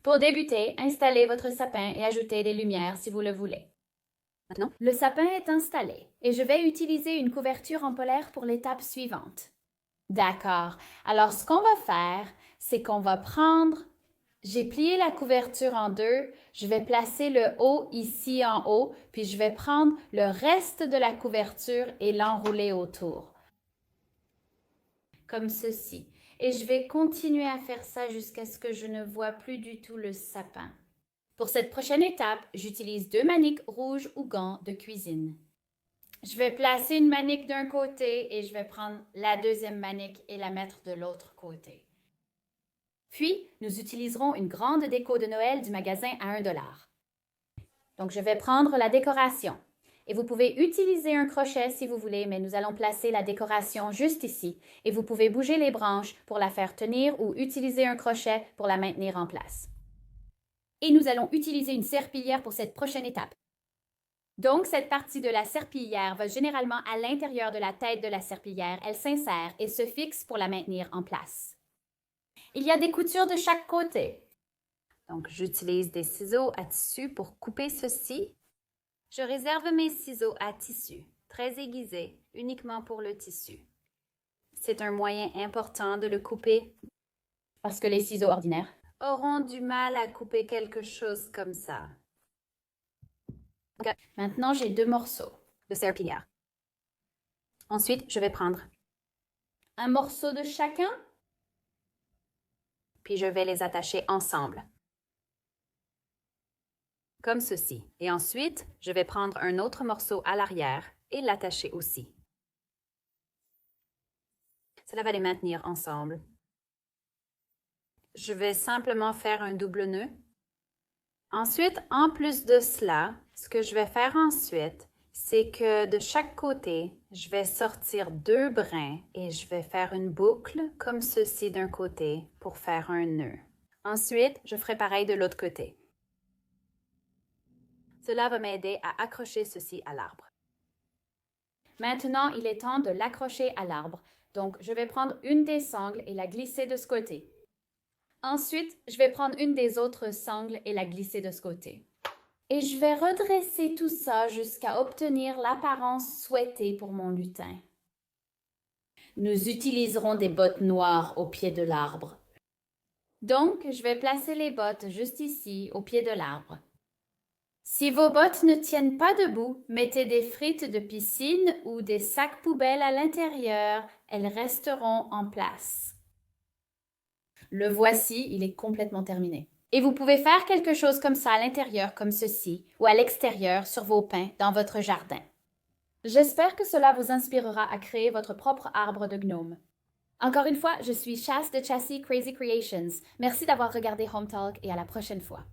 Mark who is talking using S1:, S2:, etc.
S1: Pour débuter, installez votre sapin et ajoutez des lumières si vous le voulez.
S2: Maintenant,
S1: Le sapin est installé et je vais utiliser une couverture en polaire pour l'étape suivante. D'accord. Alors, ce qu'on va faire, c'est qu'on va prendre... J'ai plié la couverture en deux. Je vais placer le haut ici en haut, puis je vais prendre le reste de la couverture et l'enrouler autour. Comme ceci. Et je vais continuer à faire ça jusqu'à ce que je ne vois plus du tout le sapin. Pour cette prochaine étape, j'utilise 2 maniques rouges ou gants de cuisine. Je vais placer une manique d'un côté et je vais prendre la deuxième manique et la mettre de l'autre côté. Puis, nous utiliserons une grande déco de Noël du magasin à 1 $. Donc, je vais prendre la décoration. Et vous pouvez utiliser un crochet si vous voulez, mais nous allons placer la décoration juste ici. Et vous pouvez bouger les branches pour la faire tenir ou utiliser un crochet pour la maintenir en place. Et nous allons utiliser une serpillière pour cette prochaine étape. Donc, cette partie de la serpillière va généralement à l'intérieur de la tête de la serpillière. Elle s'insère et se fixe pour la maintenir en place. Il y a des coutures de chaque côté. Donc, j'utilise des ciseaux à tissu pour couper ceci. Je réserve mes ciseaux à tissu, très aiguisés, uniquement pour le tissu. C'est un moyen important de le couper parce que les ciseaux ordinaires auront du mal à couper quelque chose comme ça. Okay. Maintenant, j'ai 2 morceaux
S2: de serpillière. Ensuite, je vais prendre,
S1: un morceau de chacun.
S2: puis je vais les attacher ensemble. Comme ceci. Et ensuite, je vais prendre un autre morceau à l'arrière et l'attacher aussi. Cela va les maintenir ensemble. Je vais simplement faire un double nœud. Ensuite, en plus de cela, ce que je vais faire ensuite, c'est que de chaque côté, je vais sortir 2 brins et je vais faire une boucle comme ceci d'un côté pour faire un nœud. Ensuite, je ferai pareil de l'autre côté. Cela va m'aider à accrocher ceci à l'arbre.
S1: Maintenant, il est temps de l'accrocher à l'arbre. Donc, je vais prendre une des sangles et la glisser de ce côté. Ensuite, je vais prendre une des autres sangles et la glisser de ce côté. Et je vais redresser tout ça jusqu'à obtenir l'apparence souhaitée pour mon lutin. Nous utiliserons des bottes noires au pied de l'arbre. Donc, je vais placer les bottes juste ici, au pied de l'arbre. Si vos bottes ne tiennent pas debout, mettez des frites de piscine ou des sacs poubelles à l'intérieur. Elles resteront en place. Le voici, il est complètement terminé. Et vous pouvez faire quelque chose comme ça à l'intérieur, comme ceci, ou à l'extérieur, sur vos pins, dans votre jardin. J'espère que cela vous inspirera à créer votre propre arbre de gnome. Encore une fois, je suis Chas de Chassis Crazy Creations. Merci d'avoir regardé Home Talk et à la prochaine fois.